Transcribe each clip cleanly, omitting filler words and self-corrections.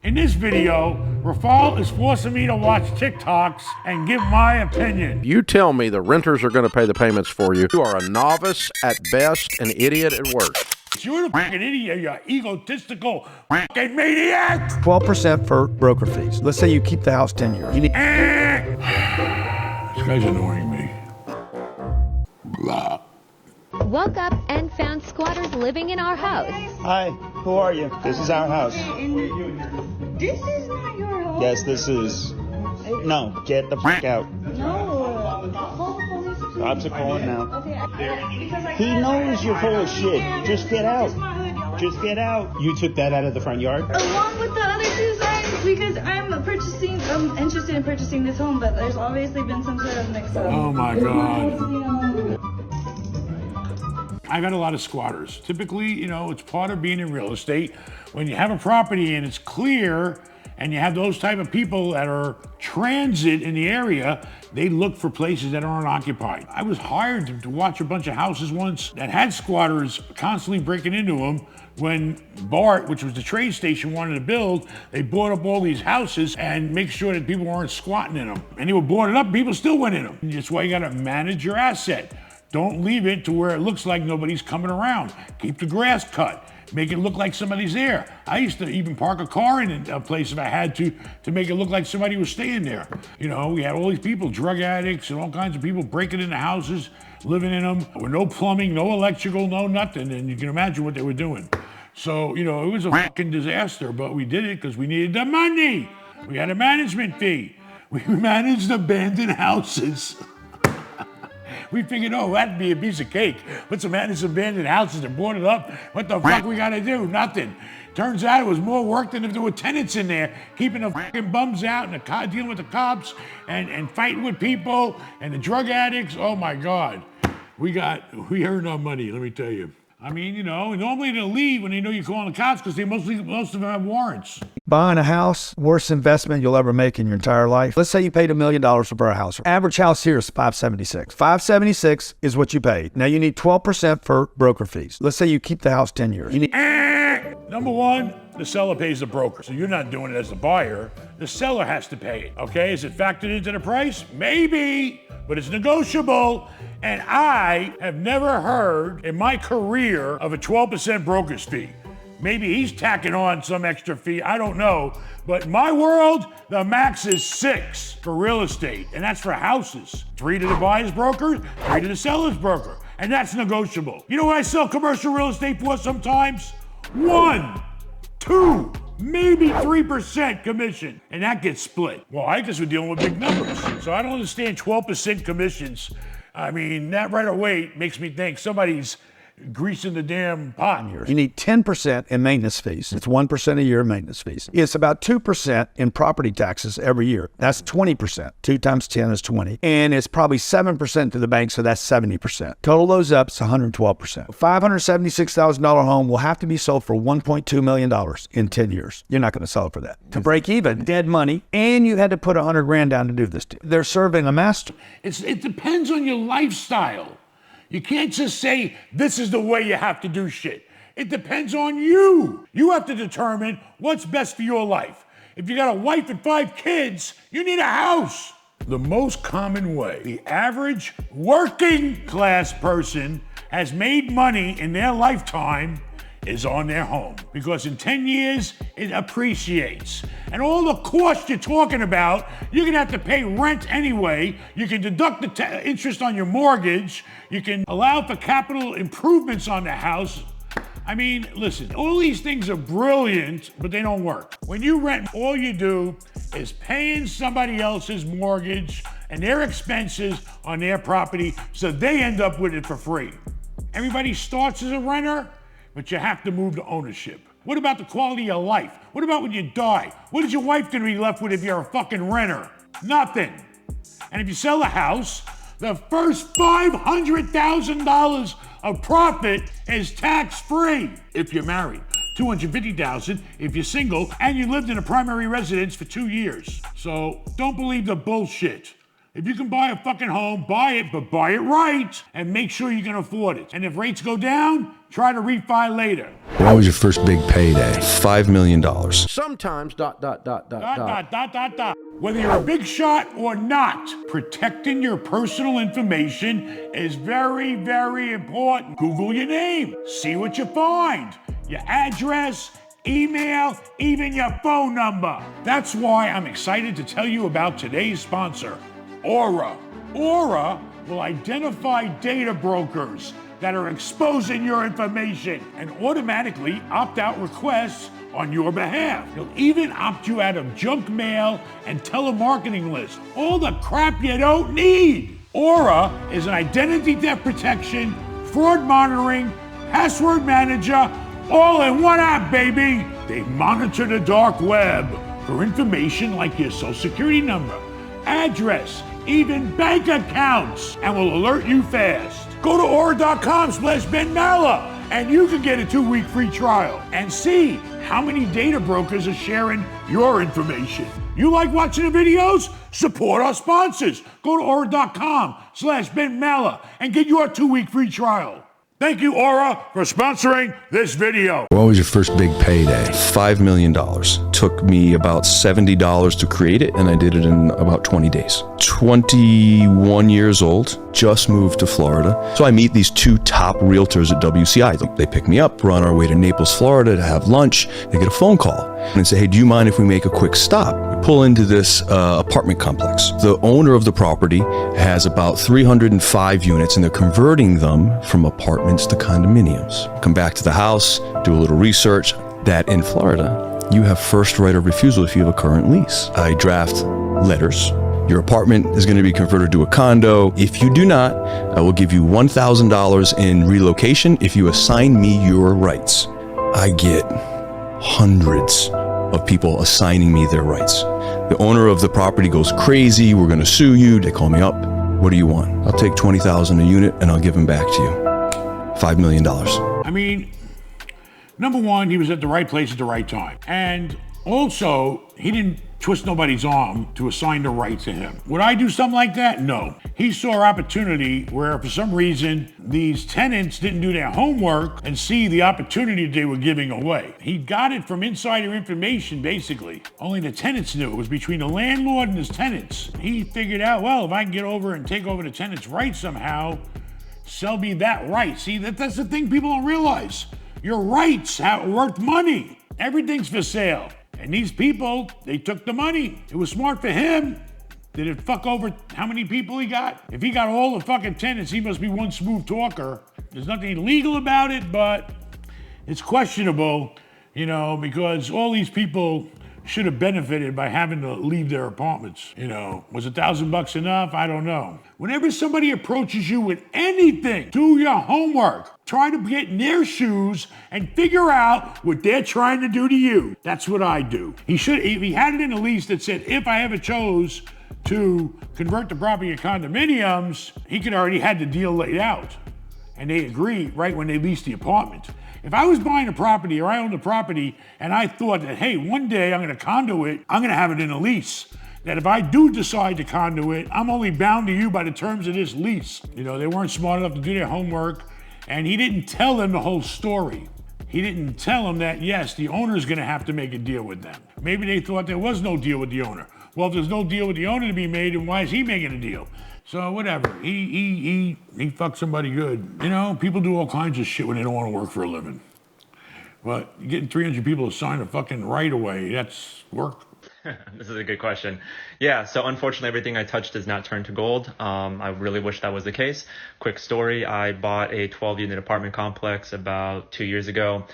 In this video, Rafal is forcing me to watch TikToks and give my opinion. You tell me the renters are going to pay the payments for you. You are a novice at best, an idiot at worst. You're the fucking idiot, you egotistical fucking maniac! 12% for broker fees. Let's say you keep the house 10 years. You need This guy's annoying me. Blah. Woke up and found squatters living in our house. Hi, who are you? This is our house. This is not your home. Yes, this is. No, get the fuck out. No. Call the police. Please. Cops are calling now. Okay, because I He can't- knows you're full of shit. Just get out. It's my hood, y'all. Just get out. You took that out of the front yard? Along with the other two signs, because I'm interested in purchasing this home, but there's obviously been some sort of mix-up. Oh my God. I got a lot of squatters. Typically, it's part of being in real estate. When you have a property and it's clear and you have those type of people that are transit in the area, they look for places that aren't occupied. I was hired to watch a bunch of houses once that had squatters constantly breaking into them. When BART, which was the trade station, wanted to build, they bought up all these houses and make sure that people weren't squatting in them. And they were boarded up, people still went in them. That's why you gotta manage your asset. Don't leave it to where it looks like nobody's coming around. Keep the grass cut. Make it look like somebody's there. I used to even park a car in a place if I had to make it look like somebody was staying there. We had all these people, drug addicts and all kinds of people breaking into houses, living in them with no plumbing, no electrical, no nothing. And you can imagine what they were doing. So, it was a fucking disaster, but we did it because we needed the money. We had a management fee. We managed abandoned houses. We figured, that'd be a piece of cake. Let's manage abandoned houses and board it up. What the fuck we gotta do? Nothing. Turns out it was more work than if there were tenants in there, keeping the fucking bums out and dealing with the cops and fighting with people and the drug addicts. Oh my God. We earned our money, let me tell you. I mean, normally they'll leave when they know you're calling the cops because most of them have warrants. buying a house, worst investment you'll ever make in your entire life. Let's say you paid $1 million for a house. Average house here is $576. $576 is what you paid. Now you need 12% for broker fees. Let's say you keep the house 10 years. You need Number one, the seller pays the broker. So you're not doing it as the buyer. The seller has to pay it, okay? Is it factored into the price? Maybe, but it's negotiable. And I have never heard in my career of a 12% broker's fee. Maybe he's tacking on some extra fee, I don't know. But in my world, the max is 6 for real estate, and that's for houses. 3 to the buyer's broker, 3 to the seller's broker, and that's negotiable. You know what I sell commercial real estate for sometimes? 1, 2, maybe 3% commission, and that gets split. Well, I guess we're dealing with big numbers, so I don't understand 12% commissions. I mean, that right away makes me think somebody's greasing the damn pot here. You need 10% in maintenance fees. It's 1% a year in maintenance fees. It's about 2% in property taxes every year. That's 20%. 2 times 10 is 20. And it's probably 7% to the bank, so that's 70%. Total those up, it's 112%. $576,000 home will have to be sold for $1.2 million in 10 years. You're not going to sell it for that. To break even, dead money, and you had to put $100,000 down to do this deal. They're serving a master. It depends on your lifestyle. You can't just say, this is the way you have to do shit. It depends on you. You have to determine what's best for your life. If you got a wife and 5 kids, you need a house. The most common way the average working class person has made money in their lifetime is on their home. Because in 10 years, it appreciates. And all the costs you're talking about, you're gonna have to pay rent anyway. You can deduct the interest on your mortgage. You can allow for capital improvements on the house. I mean, listen, all these things are brilliant, but they don't work. When you rent, all you do is paying somebody else's mortgage and their expenses on their property, so they end up with it for free. Everybody starts as a renter, but you have to move to ownership. What about the quality of life? What about when you die? What is your wife gonna be left with if you're a fucking renter? Nothing. And if you sell a house, the first $500,000 of profit is tax-free if you're married. $250,000 if you're single and you lived in a primary residence for 2 years. So don't believe the bullshit. If you can buy a fucking home, buy it, but buy it right and make sure you can afford it. And if rates go down, try to refi later. What was your first big payday? $5 million. Sometimes ... Whether you're a big shot or not, protecting your personal information is very, very important. Google your name, see what you find, your address, email, even your phone number. That's why I'm excited to tell you about today's sponsor, Aura. Aura will identify data brokers that are exposing your information and automatically opt out requests on your behalf. He'll even opt you out of junk mail and telemarketing lists. All the crap you don't need. Aura is an identity theft protection, fraud monitoring, password manager, all in one app, baby. They monitor the dark web for information like your social security number, address, even bank accounts, and will alert you fast. Go to aura.com/Ben Mallah and you can get a 2-week free trial and see how many data brokers are sharing your information. You like watching the videos? Support our sponsors. Go to aura.com/Ben Mallah and get your 2-week free trial. Thank you, Aura, for sponsoring this video. What was your first big payday? $5 million. Took me about $70 to create it, and I did it in about 20 days. 21 years old, just moved to Florida. So I meet these 2 top realtors at WCI. They pick me up, we're on our way to Naples, Florida to have lunch. They get a phone call and say, hey, do you mind if we make a quick stop? We pull into this apartment complex. The owner of the property has about 305 units, and they're converting them from apartments to condominiums. Come back to the house, do a little research that in Florida, you have first right of refusal if you have a current lease. I draft letters. Your apartment is going to be converted to a condo. If you do not, I will give you $1,000 in relocation if you assign me your rights. I get hundreds of people assigning me their rights. The owner of the property goes crazy. We're going to sue you. They call me up. What do you want? I'll take $20,000 a unit and I'll give them back to you. $5 million. I mean, number one, he was at the right place at the right time. And also, he didn't twist nobody's arm to assign the right to him. Would I do something like that? No. He saw opportunity where for some reason these tenants didn't do their homework and see the opportunity they were giving away. He got it from insider information, basically. Only the tenants knew. It was between the landlord and his tenants. He figured out, well, if I can get over and take over the tenant's rights somehow, sell me that right. See, that's the thing people don't realize. Your rights are worth money. Everything's for sale. And these people, they took the money. It was smart for him. Did it fuck over how many people he got? If he got all the fucking tenants, he must be one smooth talker. There's nothing illegal about it, but it's questionable, you know, because all these people should have benefited by having to leave their apartments. You know, was $1,000 enough? I don't know. Whenever somebody approaches you with anything, do your homework. Try to get in their shoes and figure out what they're trying to do to you. That's what I do. If he had it in a lease that said, if I ever chose to convert the property to condominiums, he could already had the deal laid out. And they agreed right when they leased the apartment. If I was buying a property or I owned a property and I thought that, hey, one day I'm gonna condo it, I'm gonna have it in a lease. That if I do decide to condo it, I'm only bound to you by the terms of this lease. You know, they weren't smart enough to do their homework, and he didn't tell them the whole story. He didn't tell them that, yes, the owner's gonna have to make a deal with them. Maybe they thought there was no deal with the owner. Well, if there's no deal with the owner to be made, then why is he making a deal? So whatever, he fucked somebody good. You know, people do all kinds of shit when they don't wanna work for a living. But getting 300 people to sign a fucking right away, that's work. This is a good question. Yeah, so unfortunately, everything I touched does not turn to gold. I really wish that was the case. Quick story, I bought a 12-unit apartment complex about 2 years ago,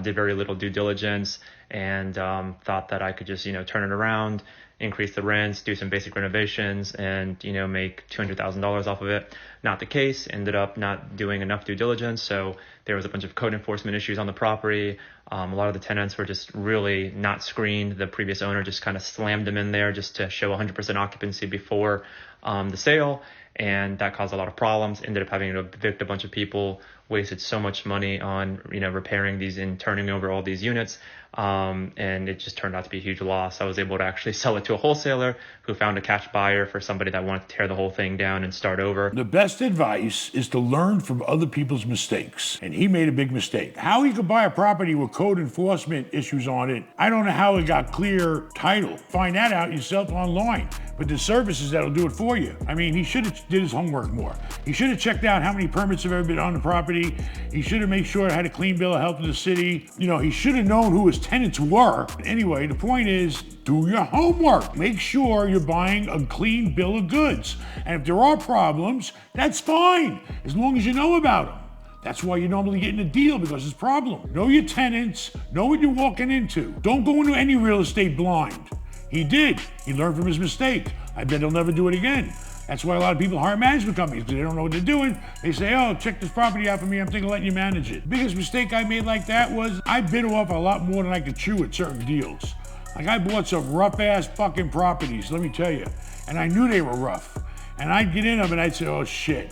did very little due diligence, and thought that I could just, turn it around, increase the rents, do some basic renovations, and, make $200,000 off of it. Not the case, ended up not doing enough due diligence, so there was a bunch of code enforcement issues on the property. A lot of the tenants were just really not screened. The previous owner just kind of slammed them in there just to show 100% occupancy before the sale, and that caused a lot of problems. Ended up having to evict a bunch of people wasted so much money on, repairing these and turning over all these units. And it just turned out to be a huge loss. I was able to actually sell it to a wholesaler who found a cash buyer for somebody that wanted to tear the whole thing down and start over. The best advice is to learn from other people's mistakes. And he made a big mistake. How he could buy a property with code enforcement issues on it, I don't know how it got clear title. Find that out yourself online. But there's services that'll do it for you. I mean, he should have did his homework more. He should have checked out how many permits have ever been on the property. He should have made sure it had a clean bill of health in the city. He should have known who his tenants were. Anyway, the point is, do your homework. Make sure you're buying a clean bill of goods. And if there are problems, that's fine, as long as you know about them. That's why you're normally getting a deal, because it's a problem. Know your tenants, know what you're walking into. Don't go into any real estate blind. He did. He learned from his mistake. I bet he'll never do it again. That's why a lot of people hire management companies, because they don't know what they're doing. They say, oh, check this property out for me. I'm thinking of letting you manage it. The biggest mistake I made like that was I bit off a lot more than I could chew at certain deals. Like, I bought some rough-ass fucking properties, let me tell you. And I knew they were rough. And I'd get in them and I'd say, oh, shit.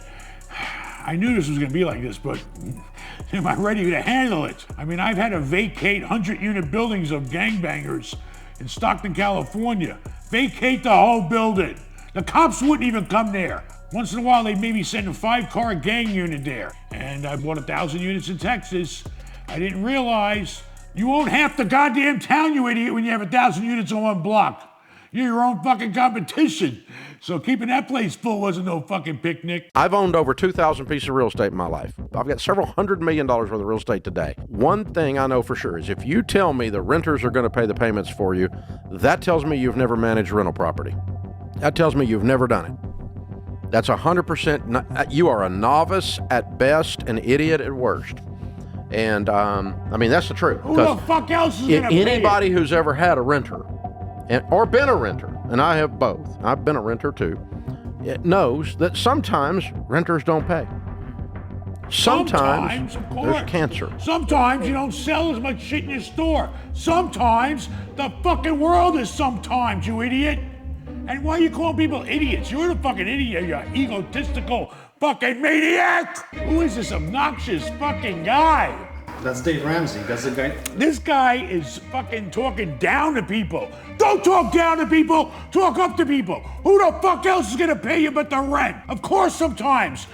I knew this was going to be like this, but am I ready to handle it? I mean, I've had to vacate 100-unit buildings of gangbangers in Stockton, California. Vacate the whole building. The cops wouldn't even come there. Once in a while, they'd maybe send a 5-car gang unit there. And I bought 1,000 units in Texas. I didn't realize you own half the goddamn town, you idiot, when you have 1,000 units on one block. You're your own fucking competition. So keeping that place full wasn't no fucking picnic. I've owned over 2,000 pieces of real estate in my life. I've got several $100 million worth of real estate today. One thing I know for sure is if you tell me the renters are going to pay the payments for you, that tells me you've never managed rental property. That tells me you've never done it. That's 100%. You are a novice at best, an idiot at worst. And I mean, that's the truth. Who the fuck else is going to pay it? Anybody who's ever had a renter or been a renter, and I have both, I've been a renter too, it knows that sometimes renters don't pay. Sometimes of course. There's cancer. Sometimes you don't sell as much shit in your store. Sometimes the fucking world is sometimes, you idiot. And why are you calling people idiots? You're the fucking idiot, you egotistical fucking maniac. Who is this obnoxious fucking guy? That's Dave Ramsey. That's the guy. This guy is fucking talking down to people. Don't talk down to people, talk up to people. Who the fuck else is gonna pay you but the rent? Of course, sometimes.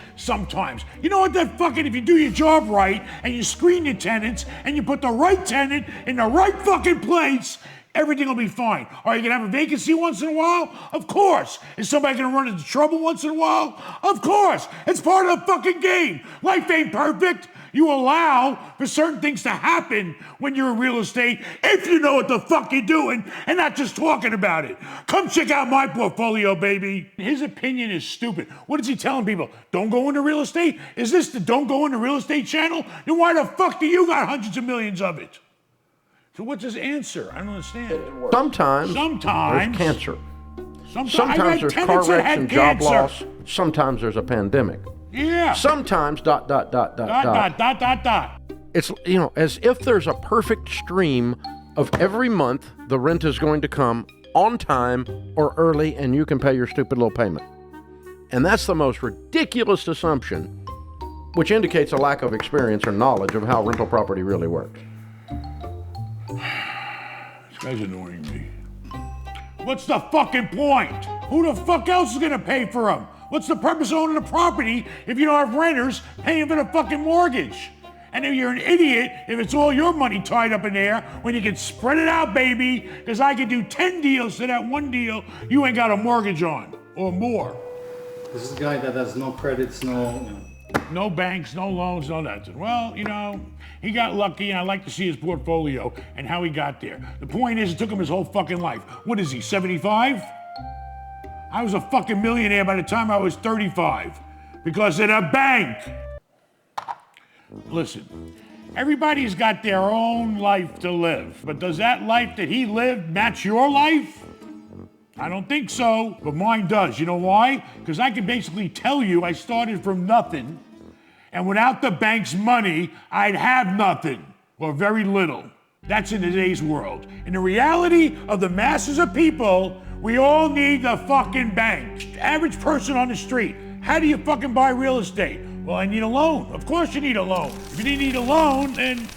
You know what, that fucking, if you do your job right and you screen your tenants and you put the right tenant in the right fucking place, everything will be fine. Are you gonna have a vacancy once in a while? Of course. Is somebody gonna run into trouble once in a while? Of course. It's part of the fucking game. Life ain't perfect. You allow for certain things to happen when you're in real estate if you know what the fuck you're doing and not just talking about it. Come check out my portfolio, baby. His opinion is stupid. What is he telling people? Don't go into real estate? Is this the don't go into real estate channel? Then why the fuck do you got hundreds of millions of it? So what's his answer? I don't understand. Sometimes there's cancer. Sometimes there's car wrecks and job loss. Sometimes there's a pandemic. Yeah. Sometimes ... It's, as if there's a perfect stream of every month the rent is going to come on time or early and you can pay your stupid little payment. And that's the most ridiculous assumption, which indicates a lack of experience or knowledge of how rental property really works. This guy's annoying me. What's the fucking point? Who the fuck else is gonna pay for them? What's the purpose of owning a property if you don't have renters paying for the fucking mortgage? And if you're an idiot, if it's all your money tied up in there, when you can spread it out, baby, because I can do 10 deals to that one deal you ain't got a mortgage on, or more. This is a guy that has no credits, no banks, no loans, no nothing. Well, he got lucky, and I like to see his portfolio and how he got there. The point is, it took him his whole fucking life. What is he, 75? I was a fucking millionaire by the time I was 35 because of the bank. Listen, everybody's got their own life to live, but does that life that he lived match your life? I don't think so, but mine does. You know why? Because I can basically tell you I started from nothing, and without the bank's money, I'd have nothing, or very little. That's in today's world. In the reality of the masses of people, we all need the fucking bank. Average person on the street, how do you fucking buy real estate? Well, I need a loan. Of course you need a loan. If you didn't need a loan, then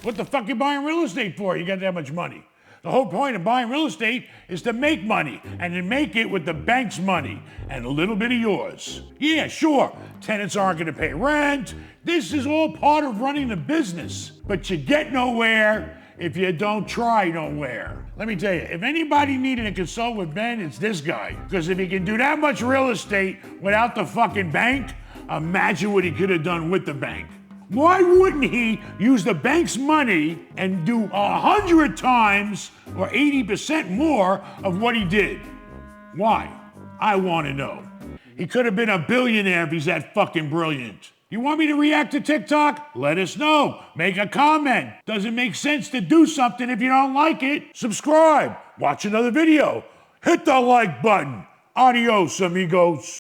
what the fuck you buying real estate for? You got that much money. The whole point of buying real estate is to make money, and to make it with the bank's money and a little bit of yours. Yeah, sure, tenants aren't gonna pay rent. This is all part of running the business. But you get nowhere if you don't try nowhere. Let me tell you, if anybody needed to consult with Ben, it's this guy. Because if he can do that much real estate without the fucking bank, imagine what he could have done with the bank. Why wouldn't he use the bank's money and do 100 times or 80% more of what he did? Why? I want to know. He could have been a billionaire if he's that fucking brilliant. You want me to react to TikTok? Let us know. Make a comment. Doesn't make sense to do something if you don't like it. Subscribe. Watch another video. Hit the like button. Adios, amigos.